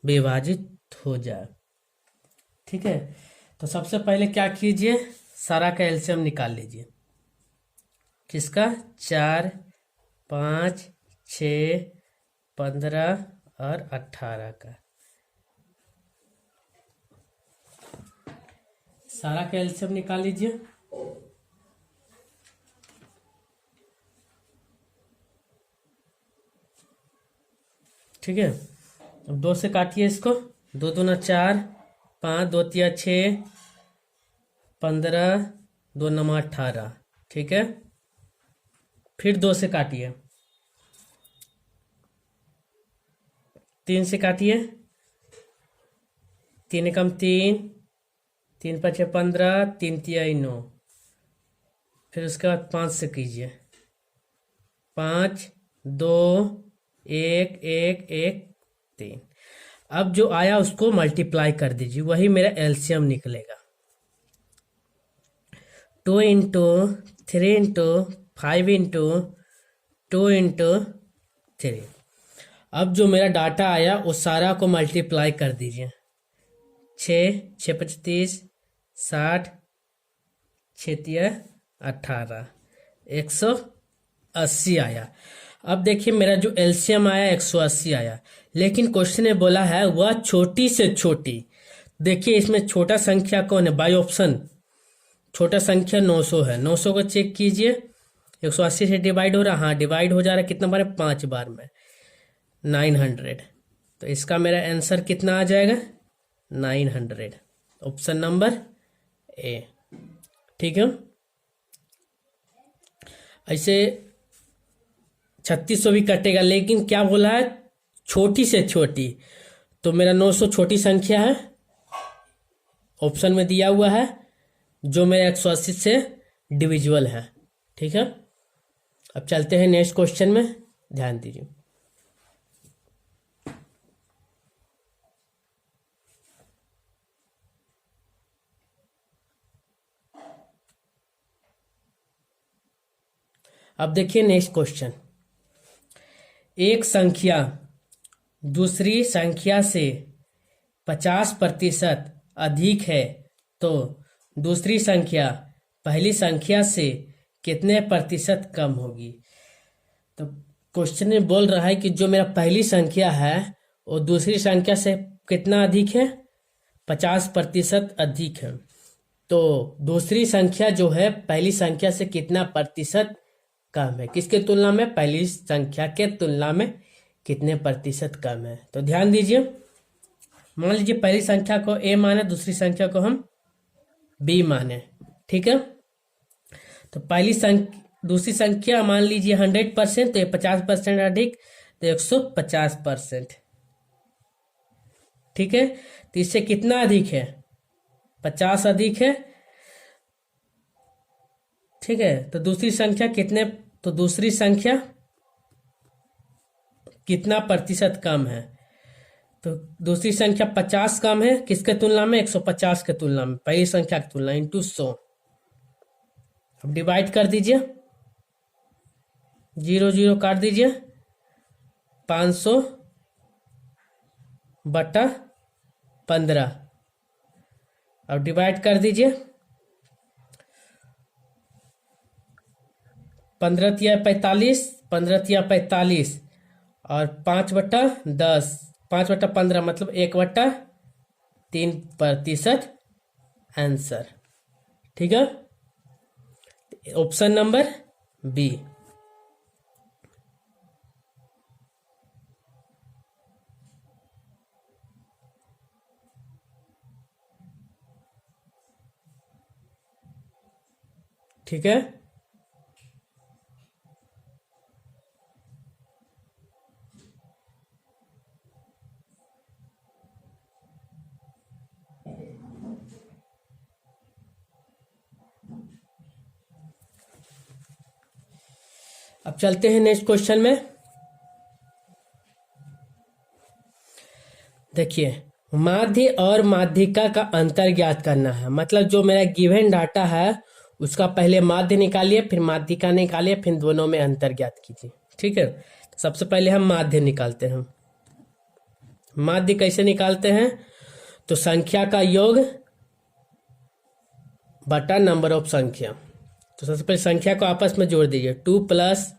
विभाजित हो जाए, ठीक है। तो सबसे पहले क्या कीजिए, सारा का एलसीएम निकाल लीजिए। किसका, 4 5 6 15 और 18 का। सारा का एलसीएम निकाल लीजिए। ठीक है, अब 2 से काटिए इसको। 2 दूना 4, 5, 2 तिया 6, 15, 2 नमा 18। ठीक है, फिर 2 से काटिए। 3 से काटिए। 3 एकम 3, 3 5 15, 3 तिया 9। फिर उसके बाद 5 से कीजिए। 5, 2, 1, 1, 1, 3। अब जो आया उसको मल्टीप्लाई कर दीजिए, वही मेरा एलसीएम निकलेगा। 2 इंटू 3 इंटू 5 इंटू 2 इंटू 3। अब जो मेरा डाटा आया उस सारा को मल्टीप्लाई कर दीजिए। 6, 6 25, 60, 6 18, 180 आया। अब देखिए मेरा जो एलसीएम आया 180 आया, लेकिन क्वेश्चन ने बोला है वह छोटी से छोटी। देखिए इसमें छोटा संख्या कौन है, बाई ऑप्शन छोटा संख्या 900 है। 900 को चेक कीजिए, 180 से डिवाइड हो रहा, हाँ डिवाइड हो जा रहा है। कितना बार है, 5 बार में, 900। तो इसका मेरा आंसर कितना आ जाएगा, 900, ऑप्शन नंबर ए। ठीक है, ऐसे 3600 भी कटेगा, लेकिन क्या बोला है, छोटी से छोटी। तो मेरा 900 छोटी संख्या है, ऑप्शन में दिया हुआ है, जो मेरा 180 से डिविजिबल है। ठीक है, अब चलते हैं नेक्स्ट क्वेश्चन में, ध्यान दीजिए। अब देखिए नेक्स्ट क्वेश्चन। एक संख्या दूसरी संख्या से 50% अधिक है तो दूसरी संख्या पहली संख्या से कितने प्रतिशत कम होगी। तो क्वेश्चन में बोल रहा है कि जो मेरा पहली संख्या है वो दूसरी संख्या से कितना अधिक है, 50% अधिक है। तो दूसरी संख्या जो है पहली संख्या से कितना प्रतिशत कम है, किसके तुलना में, पहली संख्या के तुलना में कितने प्रतिशत कम है। तो ध्यान दीजिए, मान लीजिए पहली संख्या को ए माने, दूसरी संख्या को हम बी माने। ठीक है, तो पहली संख्या दूसरी संख्या मान लीजिए 100%, तो ये 50% अधिक, तो 150%। ठीक है, तो इससे कितना अधिक है, 50 अधिक है। ठीक है, तो दूसरी संख्या कितने, तो दूसरी संख्या कितना प्रतिशत कम है, तो दूसरी संख्या 50 कम है, किसके तुलना में, 150 के तुलना में, पहली संख्या की तुलना, इंटू 100। अब डिवाइड कर दीजिए, 0 0 काट दीजिए, 500 बटा 15। अब डिवाइड कर दीजिए, 15 तिया 45, 15 तिया 45 और 5/10, 5/15 मतलब 1/3% आंसर। ठीक है, ऑप्शन नंबर बी। ठीक है, अब चलते हैं नेक्स्ट क्वेश्चन में। देखिए, माध्य और माध्यिका का अंतर ज्ञात करना है। मतलब जो मेरा गिवन डाटा है उसका पहले माध्य निकालिए, फिर माध्यिका निकालिए, फिर दोनों में अंतर ज्ञात कीजिए। ठीक है, तो सबसे पहले हम माध्य निकालते हैं। माध्य कैसे निकालते हैं, तो संख्या का योग बटा नंबर ऑफ संख्या। तो सबसे पहले संख्या को आपस में जोड़ दीजिए, 2 +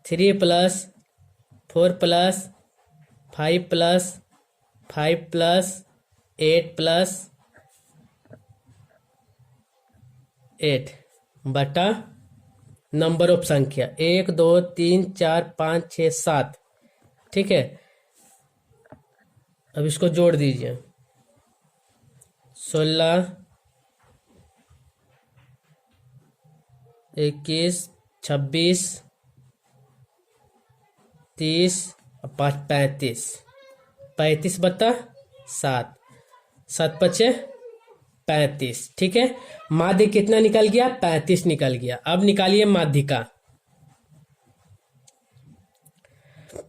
3 + 4 + 5 + 5 + 8 + 8 बटा नंबर ऑफ संख्या 1 2 3 4 5 6 7। ठीक है, अब इसको जोड़ दीजिए। 16 21 26 30 और 5 35। 35 बता 7, 7 पचे 35। ठीक है, माध्य कितना निकल गया? 35 निकल गया। अब निकालिए माध्यिका।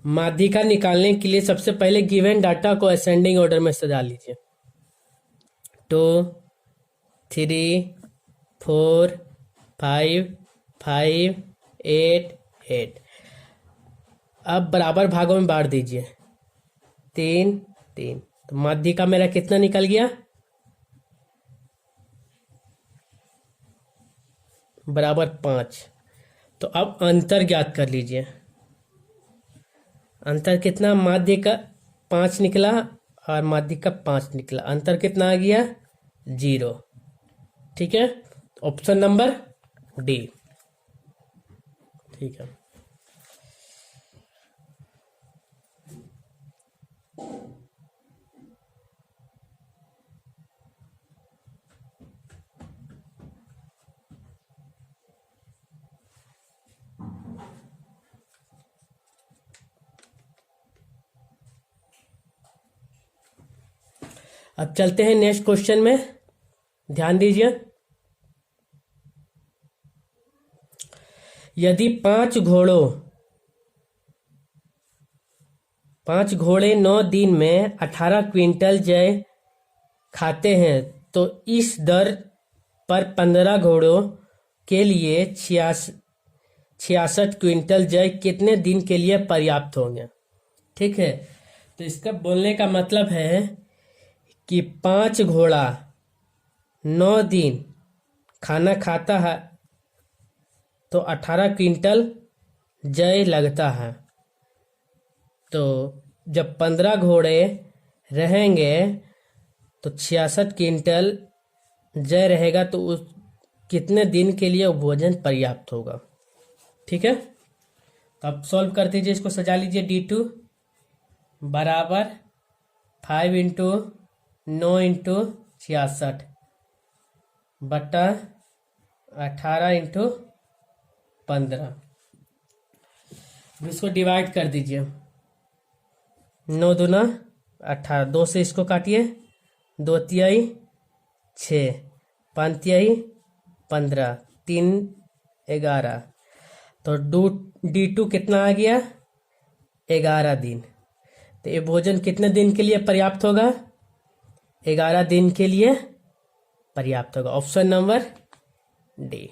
माध्यिका निकालने के लिए सबसे पहले गिवन डाटा को असेंडिंग ऑर्डर में सजा लीजिए। 2 3 4 5 5 8 8। अब बराबर भागों में बांट दीजिए। 3 3। तो माध्यिका मेरा कितना निकल गया? बराबर 5। तो अब अंतर ज्ञात कर लीजिए। अंतर कितना? माध्य का 5 निकला और माध्य का 5 निकला। अंतर कितना आ गया? 0। ठीक है, ऑप्शन नंबर डी। ठीक है, अब चलते हैं नेक्स्ट क्वेश्चन में। ध्यान दीजिए। यदि 5 घोड़े 9 दिन में 18 क्विंटल जय खाते हैं तो इस दर पर 15 घोड़ों के लिए 66 क्विंटल जय कितने दिन के लिए पर्याप्त होंगे? ठीक है, तो इसका बोलने का मतलब है कि 5 घोड़ा 9 दिन खाना खाता है तो 18 क्विंटल जय लगता है। तो जब 15 घोड़े रहेंगे तो 66 क्विंटल जय रहेगा, तो उस कितने दिन के लिए भोजन पर्याप्त होगा? ठीक है, तो अब सॉल्व कर दीजिए, इसको सजा लीजिए। D2 बराबर 5 इंटू 9 इंटू 66 बटा 18 इंटू 15। इसको डिवाइड कर दीजिए। 9 दूना 18, 2 से इसको काटिए। 2 तिहाई 6, 5 तिहाई 15, 3 11। तो D2 कितना आ गया? 11 दिन। तो ये भोजन कितने दिन के लिए पर्याप्त होगा? 11 दिन के लिए पर्याप्त होगा। Option number D.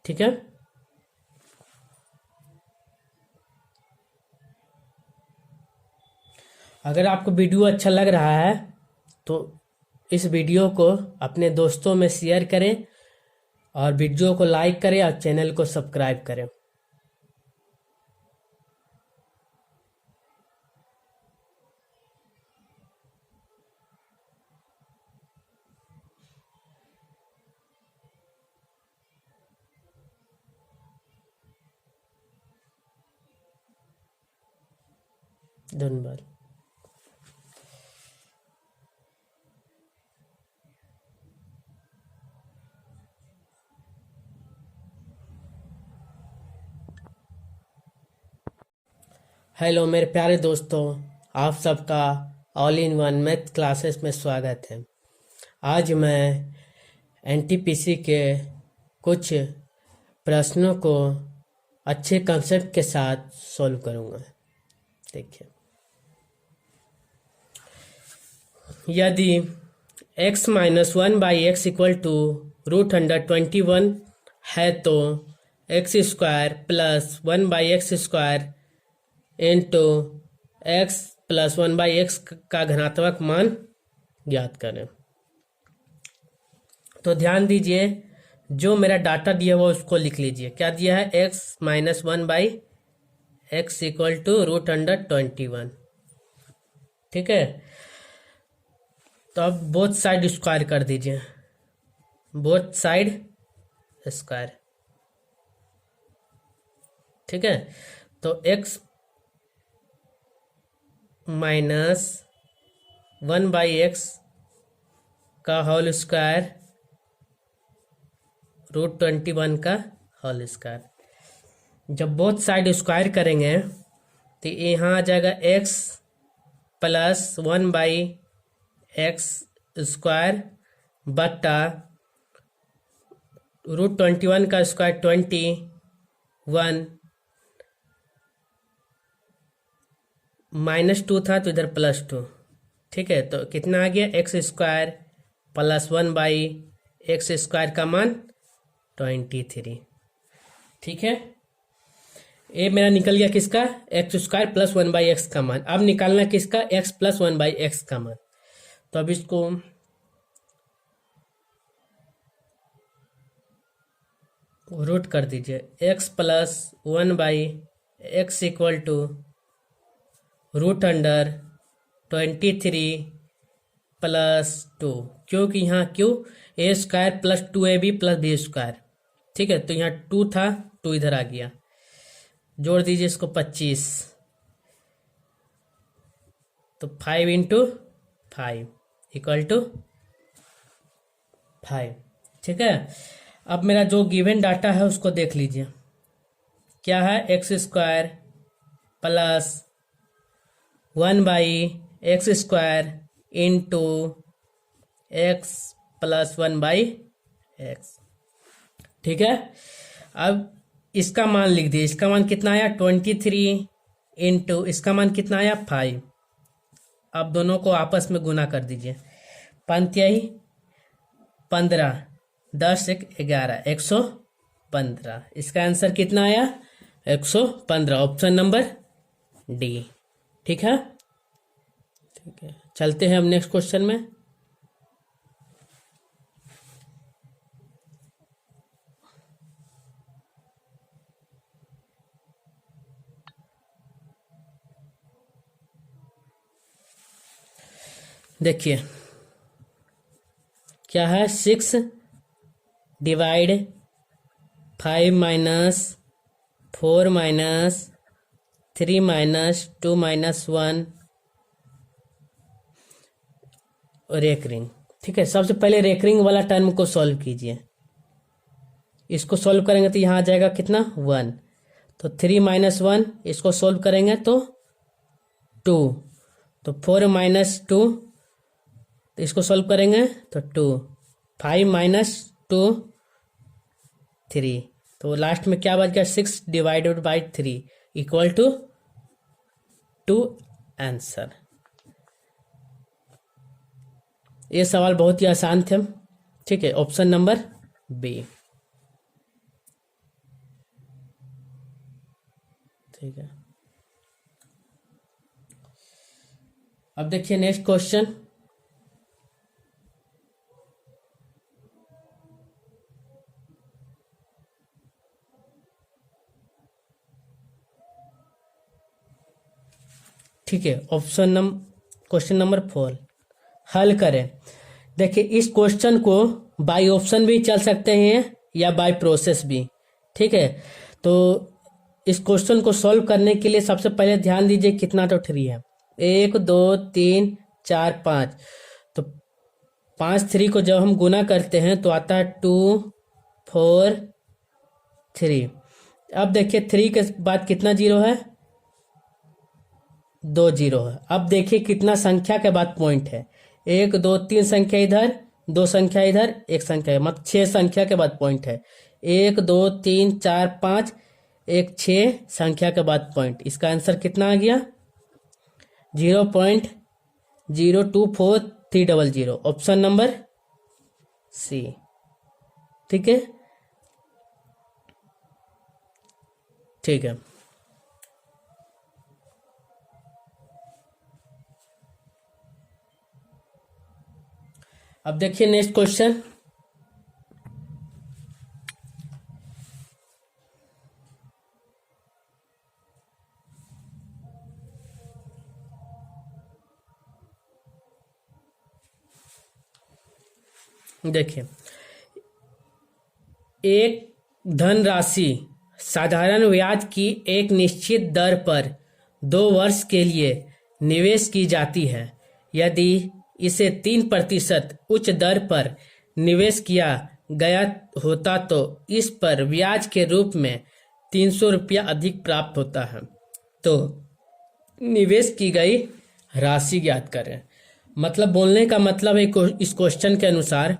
ठीक है, अगर आपको वीडियो अच्छा लग रहा है तो इस वीडियो को अपने दोस्तों में शेयर करें और वीडियो को लाइक करें और चैनल को सब्सक्राइब करें। धन्यवाद। हेलो मेरे प्यारे दोस्तों, आप सबका all in one math classes में स्वागत है। आज मैं एनटीपीसी के कुछ प्रश्नों को अच्छे कंसेप्ट के साथ सॉल्व करूंगा। देखिए, यदि x minus 1/x equal to √121 है तो x square plus 1/x² into x plus 1/x का घनात्मक मान ज्ञात करें। तो ध्यान दीजिए, जो मेरा डाटा दिया हुआ उसको लिख लीजिए। क्या दिया है? x minus 1/x equal to √121। ठीक है, तो अब बोथ साइड स्क्वायर कर दीजिए। Both side square. ठीक है, तो x माइनस 1/x का होल स्क्वायर √21 का होल स्क्वायर। जब बोथ साइड स्क्वायर करेंगे तो यहाँ आ जाएगा x प्लस 1/x स्क्वायर बट्टा √21 का स्क्वायर 21 -2 था तो इधर +2। ठीक है, तो कितना आ गया x square plus 1/x square का मान 23। ठीक है, ये मेरा निकल गया किसका, एक्स स्क्वायर प्लस 1/x का मान। अब निकालना किसका, x प्लस 1/x का मान। तो अब इसको रूट कर दीजिए, x plus 1/x equal to √23 plus 2, क्योंकि यहाँ क्यों a square plus 2ab plus B square. ठीक है, तो यहाँ 2 था, 2 इधर आ गया, जोड़ दीजिए इसको 25, तो 5 × 5 इक्वल टू 5। ठीक है, अब मेरा जो गिवन डाटा है उसको देख लीजिए, क्या है, x square plus 1/x square into x plus 1/x। ठीक है, अब इसका मान लिख दीजिए, इसका मान कितना आया 23 इंटू इसका मान कितना आया 5। अब दोनों को आपस में गुना कर दीजिए, 5 15 10 1 11 115। इसका आंसर कितना आया 115, ऑप्शन नंबर डी। ठीक है, ठीक है, चलते हैं हम नेक्स्ट क्वेश्चन में। देखिए क्या है, 6 divide 5 minus 4 minus 3 minus 2 minus 1 recurring. ठीक है, सबसे पहले रेकरिंग वाला टर्म को सॉल्व कीजिए। इसको सॉल्व करेंगे तो यहाँ आ जाएगा कितना 1, तो 3 - 1, इसको सॉल्व करेंगे तो 2, तो 4 - 2, तो इसको सॉल्व करेंगे तो 2, 5 - 2 3, तो लास्ट में क्या बच गया 6 divided by 3 equal to 2 answer. ये सवाल बहुत ही आसान थे। ठीक है, ऑप्शन नंबर बी। ठीक है, अब देखिए नेक्स्ट क्वेश्चन। ठीक है, क्वेश्चन नंबर 4 हल करें। देखिए इस क्वेश्चन को बाय ऑप्शन भी चल सकते हैं या बाय प्रोसेस भी। ठीक है, तो इस क्वेश्चन को सॉल्व करने के लिए सबसे पहले ध्यान दीजिए कितना तो ट्री है, 1 2 3 4 5, तो 5 3 को जब हम गुना करते हैं तो आता है 2 4 3। अब देखिए 3 के बाद कितना जीरो है, 2 जीरो है। अब देखिए कितना संख्या के बाद पॉइंट है, 1 2 3 संख्या इधर, 2 संख्या इधर, 1 संख्या, मतलब 6 संख्या के बाद पॉइंट है, 1 2 3 4 5, 1 6 संख्या के बाद पॉइंट। इसका आंसर कितना आ गया 0.024300, ऑप्शन नंबर सी। ठीक है, ठीक है, अब देखिए नेक्स्ट क्वेश्चन। देखिए एक धनराशि साधारण ब्याज की एक निश्चित दर पर 2 वर्ष के लिए निवेश की जाती है। यदि इसे 3% उच्च दर पर निवेश किया गया होता तो इस पर ब्याज के रूप में 300 रुपया अधिक प्राप्त होता है। तो निवेश की गई राशि ज्ञात करें। मतलब बोलने का मतलब है इस क्वेश्चन के अनुसार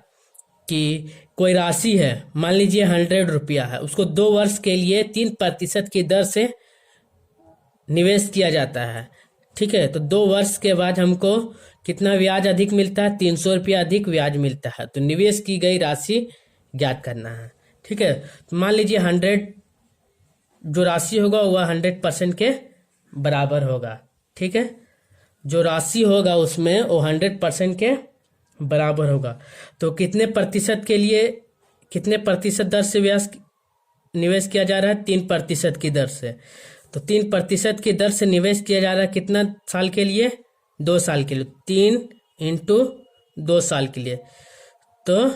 कि कोई राशि है, मान लीजिए 100 रुपया है, उसको 2 वर्ष के लिए 3% की दर से निवेश किया जाता है। ठीक है, तो 2 वर्ष के बाद हमको कितना ब्याज अधिक मिलता है? 300 रुपया अधिक ब्याज मिलता है। तो निवेश की गई राशि ज्ञात करना है। ठीक है, तो मान लीजिए 100 जो राशि होगा वह 100% के बराबर होगा। ठीक है, जो राशि होगा उसमें वो 100% के बराबर होगा। तो कितने प्रतिशत के लिए, कितने प्रतिशत दर से ब्याज निवेश किया जा रहा है? 3% की दर से। तो 3% की दर से निवेश किया जा रहा है कितना साल के लिए? 2 साल के लिए। 3 × 2 साल के लिए तो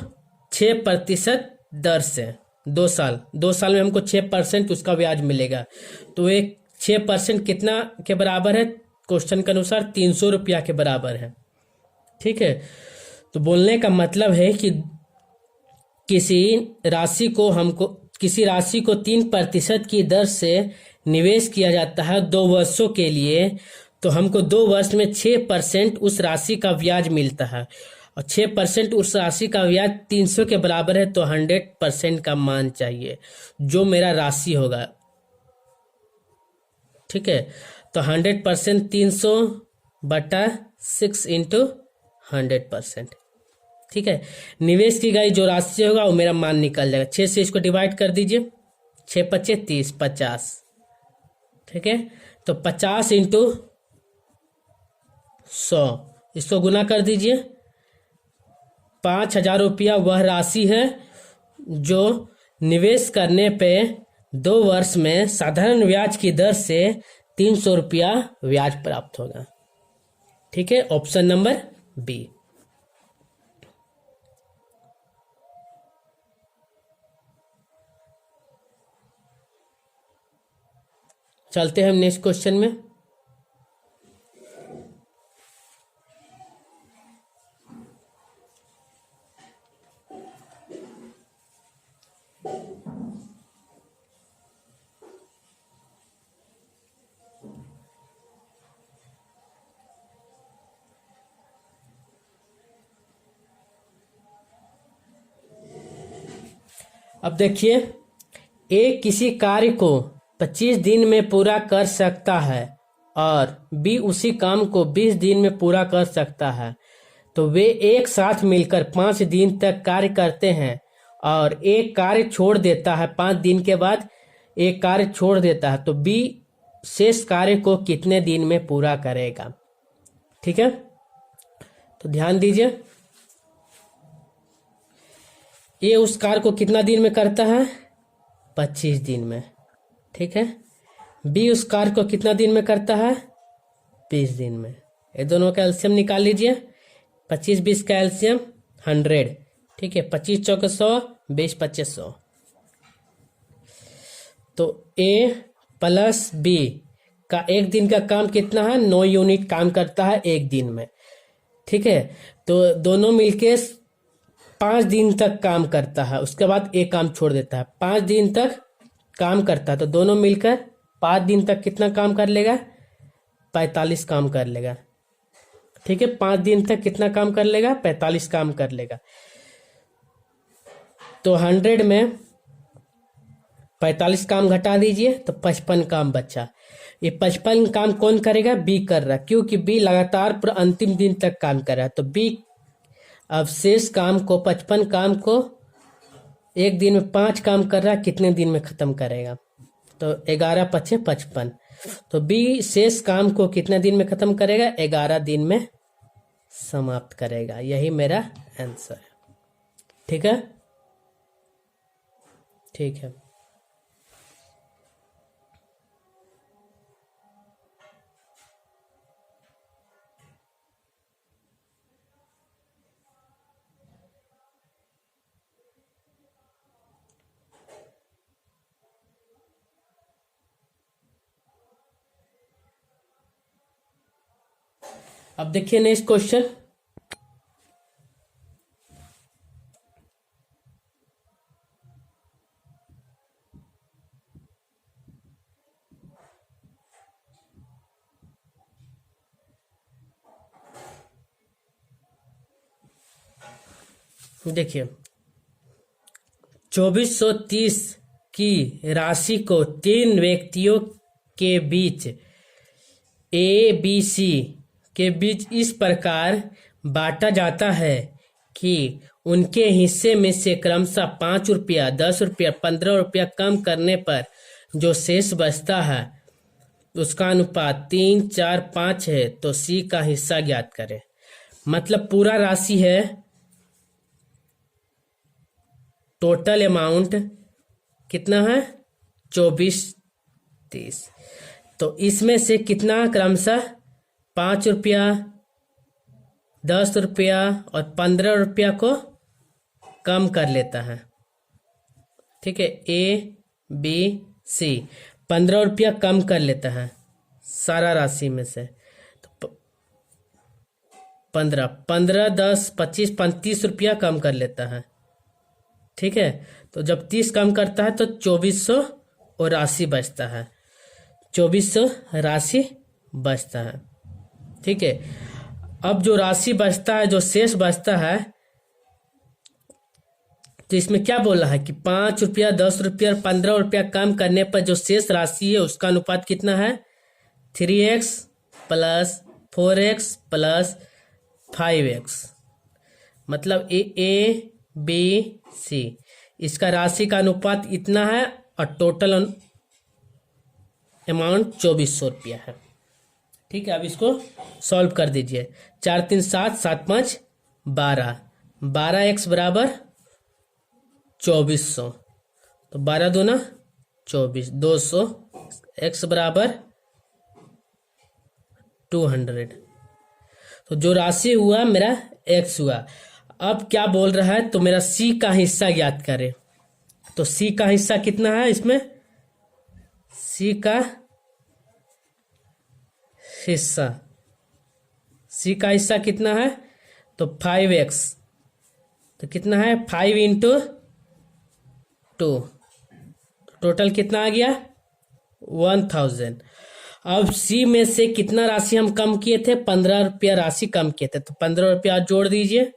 6% दर से 2 साल, 2 साल में हमको 6% उसका ब्याज मिलेगा। तो एक 6% कितना के बराबर है? क्वेश्चन के अनुसार 300 रुपया के बराबर है। ठीक है, तो बोलने का मतलब है कि किसी राशि को 3% की दर से निवेश किया जाता है 2 वर्षों के लिए। तो हमको 2 वर्ष में 6% उस राशि का ब्याज मिलता है, और 6% उस राशि का ब्याज 300 के बराबर है। तो 100% का मान चाहिए जो मेरा राशि होगा। ठीक है, तो 100% 300/6 × 100%। ठीक है, निवेश की गई जो राशि होगा वो मेरा मान निकल जाएगा। 6 से इसको डिवाइड कर दीजिए, 6×5 = 30, 50। ठीक है, तो 50 × 100 इसको गुना कर दीजिए। 5,000 रुपया वह राशि है जो निवेश करने पे 2 वर्ष में साधारण ब्याज की दर से 300 रुपया ब्याज प्राप्त होगा। ठीक है, ऑप्शन नंबर बी। चलते हैं हम नेक्स्ट क्वेश्चन में। अब देखिए, ए किसी कार्य को 25 दिन में पूरा कर सकता है और बी उसी काम को 20 दिन में पूरा कर सकता है। तो वे एक साथ मिलकर 5 दिन तक कार्य करते हैं और एक कार्य छोड़ देता है। 5 दिन के बाद एक कार्य छोड़ देता है। तो बी शेष कार्य को कितने दिन में पूरा करेगा? ठीक है, तो ध्यान दीजिए, ये उस कार्य को कितना दिन में करता है? 25 दिन में। ठीक है, बी उस कार्य को कितना दिन में करता है? 20 दिन में। ये दोनों का एलसीएम निकाल लीजिए। 25-20 का एलसीएम 100। ठीक है, 25×4 = 100, 20×25 = 100। तो ए प्लस बी का एक दिन का काम कितना है? 9 यूनिट काम करता है एक दिन में। ठीक है, तो दोनों मिलके 5 दिन तक काम करता है, उसके बाद एक काम छोड़ देता है। 5 दिन तक काम करता है, तो दोनों मिलकर 5 दिन तक कितना काम कर लेगा? 45 काम कर लेगा। ठीक है, 5 दिन तक कितना काम कर लेगा? 45 काम कर लेगा। तो 100 में 45 काम घटा दीजिए तो 55 काम बचा। ये 55 काम कौन करेगा? बी कर रहा है, क्योंकि बी लगातार पूरा अंतिम दिन तक काम कर रहा है। तो बी अब शेष काम को, 55 काम को एक दिन में 5 काम कर रहा है, कितने दिन में खत्म करेगा? तो 11×5 = 55। तो बी शेष काम को कितने दिन में खत्म करेगा? 11 दिन में समाप्त करेगा। यही मेरा आंसर है। ठीक है, ठीक है। अब देखिए नेक्स्ट क्वेश्चन। देखिए 2430 की राशि को तीन व्यक्तियों के बीच ए बी सी के बीच इस प्रकार बांटा जाता है कि उनके हिस्से में से क्रमशः 5 रुपया, 10 रुपया, 15 रुपया कम करने पर जो शेष बचता है उसका अनुपात 3, 4, 5 है। तो सी का हिस्सा ज्ञात करें। मतलब पूरा राशि है, टोटल अमाउंट कितना है 2430। तो इसमें से कितना क्रमशः 5 रुपया, 10 रुपया और 15 रुपया को कम कर लेता है। ठीक है, ए बी सी 15 रुपया कम कर लेता है सारा राशि में से। तो 15, 15, 10, 25, 35 रुपया कम कर लेता है। ठीक है, तो जब 30 कम करता है तो 2400 और राशि बचता है, 2400 राशि बचता है। ठीक है, अब जो राशि बचता है, जो शेष बचता है, तो इसमें क्या बोला है कि 5 रुपया, 10 रुपया और 15 रुपया कम करने पर जो शेष राशि है उसका अनुपात कितना है 3x plus 4x plus 5x। मतलब ए बी सी इसका राशि का अनुपात इतना है और टोटल अमाउंट 2400 रुपया है। ठीक है, अब इसको सॉल्व कर दीजिए। 4, 3, 7, 7, 5, 12, 12x बराबर 2400। तो 12 दूना 24, 200, x बराबर 200। तो जो राशि हुआ मेरा x हुआ। अब क्या बोल रहा है, तो मेरा c का हिस्सा ज्ञात करें। तो c का हिस्सा कितना है इसमें, c का हिस्सा कितना है, तो 5x। तो कितना है 5 इंटू 2, टोटल कितना आ गया 1000। अब सी में से कितना राशि हम कम किए थे, 15 रुपया राशि कम किए थे। तो 15 रुपया जोड़ दीजिए,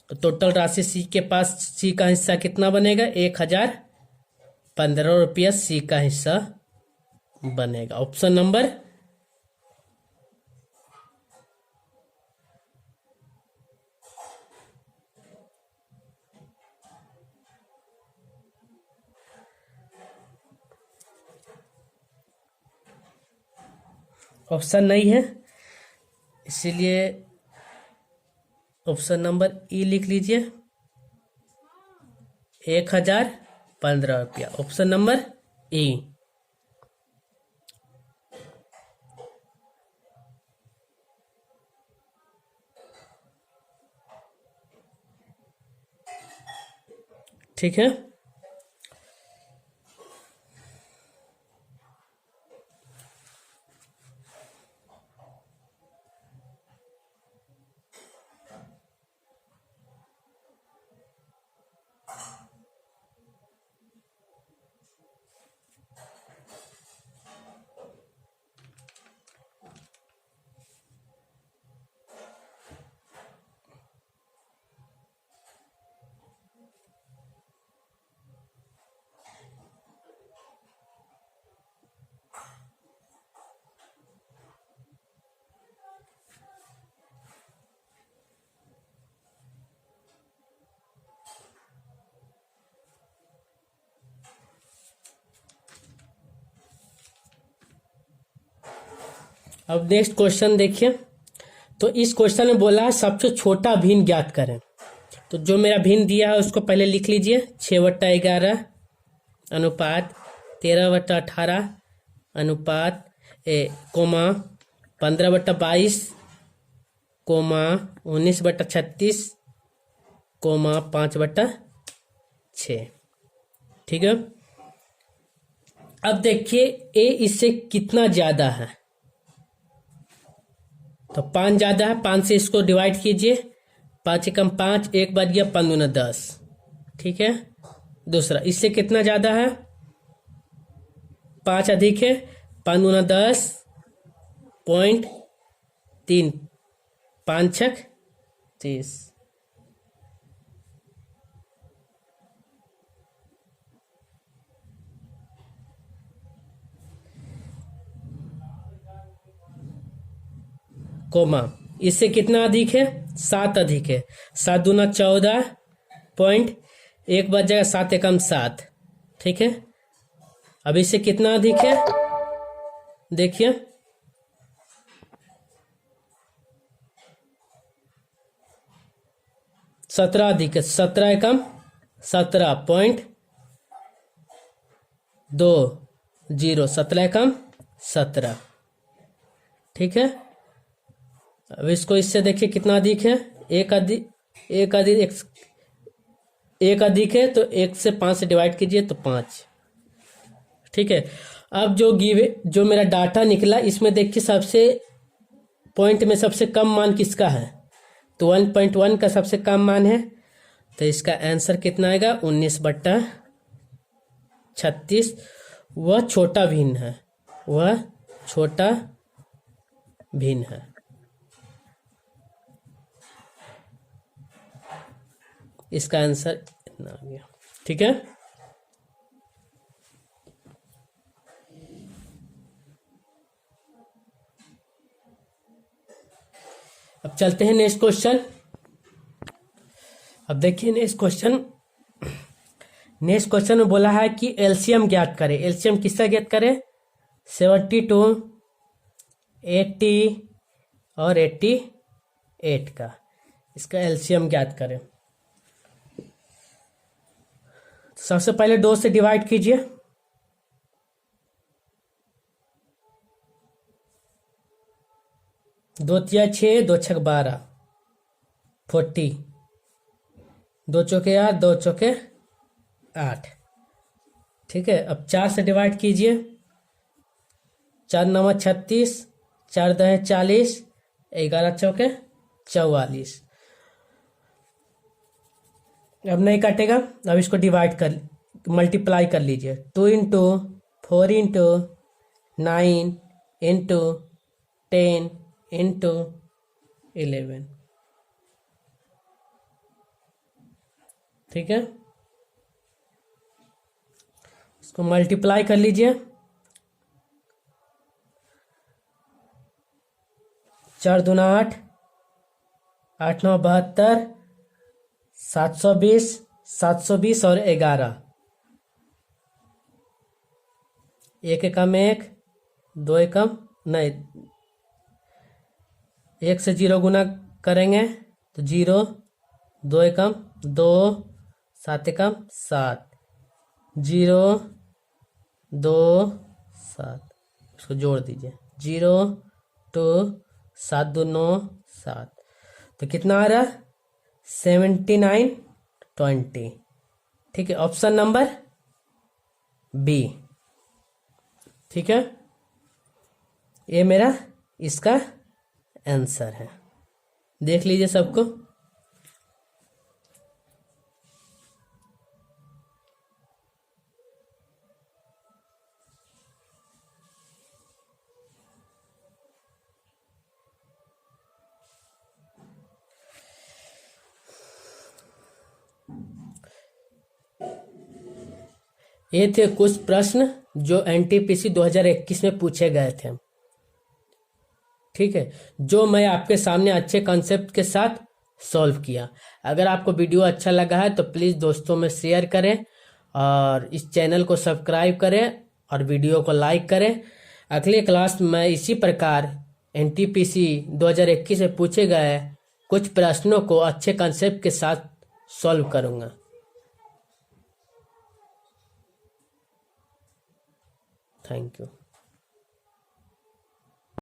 तो टोटल राशि सी के पास, सी का हिस्सा कितना बनेगा 1015 रुपया सी का हिस्सा बनेगा। ऑप्शन नंबर ऑप्शन नहीं है, इसीलिए ऑप्शन नंबर ई लिख लीजिए 1015 रुपया। ऑप्शन नंबर ई। ठीक है, अब नेक्स्ट क्वेश्चन देखिए। तो इस क्वेश्चन में बोला है सबसे छोटा भिन्न ज्ञात करें। तो जो मेरा भिन्न दिया है उसको पहले लिख लीजिए, 6/11 अनुपात 13/18 अनुपात कोमा 15/22 कोमा 19/36 कोमा 5/6। ठीक है, अब देखिए ए इससे कितना ज्यादा है। तो 5 ज़्यादा है, 5 से इसको डिवाइड कीजिए, 5 एकम 5, 1 बच गया, 5 दूना 10। ठीक है। दूसरा, इससे कितना ज़्यादा है? 5 अधिक है, 5 दूना 10 पॉइंट 3, 5 छक 30। कोमा, इससे कितना अधिक है? 7 अधिक है, 7 दूना 14 पॉइंट 1 बच जाएगा, 7 एकम 7। ठीक है। अब इससे कितना अधिक है? देखिए, 17 अधिक है, 17 एकम 17 पॉइंट 20, 17 एकम 17। ठीक है। अब इसको इससे देखिए कितना अधिक है? एक अधिक है, तो 1 से 5 से डिवाइड कीजिए तो 5। ठीक है। अब जो मेरा डाटा निकला, इसमें देखिए सबसे पॉइंट में सबसे कम मान किसका है? तो 1.1 का सबसे कम मान है। तो इसका आंसर कितना आएगा? 19/36। वह छोटा भिन्न है, वह छोटा भिन्न है। इसका आंसर इतना आ गया। ठीक है। अब चलते हैं नेक्स्ट क्वेश्चन। अब देखिए नेक्स्ट क्वेश्चन में बोला है कि एलसीएम ज्ञात करें। एलसीएम किसका ज्ञात करें? 72, 80 और 88 का। इसका एलसीएम ज्ञात करें। सबसे पहले 2 से डिवाइड कीजिए, 2 तिया 6, 2 छक 12, 40, 2 चौके 8, 2 चौके 8। ठीक है। अब 4 से डिवाइड कीजिए, 4 9 36, 4 10 40, 11 चौके 44। अब नहीं कटेगा। अब इसको मल्टीप्लाई कर लीजिए। 2 इंटू 4 इंटू 9 इंटू 10 इंटू 11। ठीक है। इसको मल्टीप्लाई कर लीजिए। 4 दूना 8, 8 9 72, 720, 720 और 11। 1 एकम 1, 2 एकम नहीं, 1 से 0 गुना करेंगे तो 0, 2 एकम 2, 7 एकम 7, 0 2 7। इसको जोड़ दीजिए, 0 2 7 2 9 7। तो कितना आ रहा? 79/20। ठीक है। Option number B. ठीक है। ये मेरा इसका आंसर है। देख लीजिए सबको। ये थे कुछ प्रश्न जो एनटीपीसी 2021 में पूछे गए थे। ठीक है। जो मैं आपके सामने अच्छे कॉन्सेप्ट के साथ सॉल्व किया। अगर आपको वीडियो अच्छा लगा है तो प्लीज़ दोस्तों में शेयर करें और इस चैनल को सब्सक्राइब करें और वीडियो को लाइक करें। अगले क्लास में मैं इसी प्रकार एनटीपीसी 2021 में पूछे गए कुछ प्रश्नों को अच्छे कॉन्सेप्ट के साथ सॉल्व करूँगा। Thank you.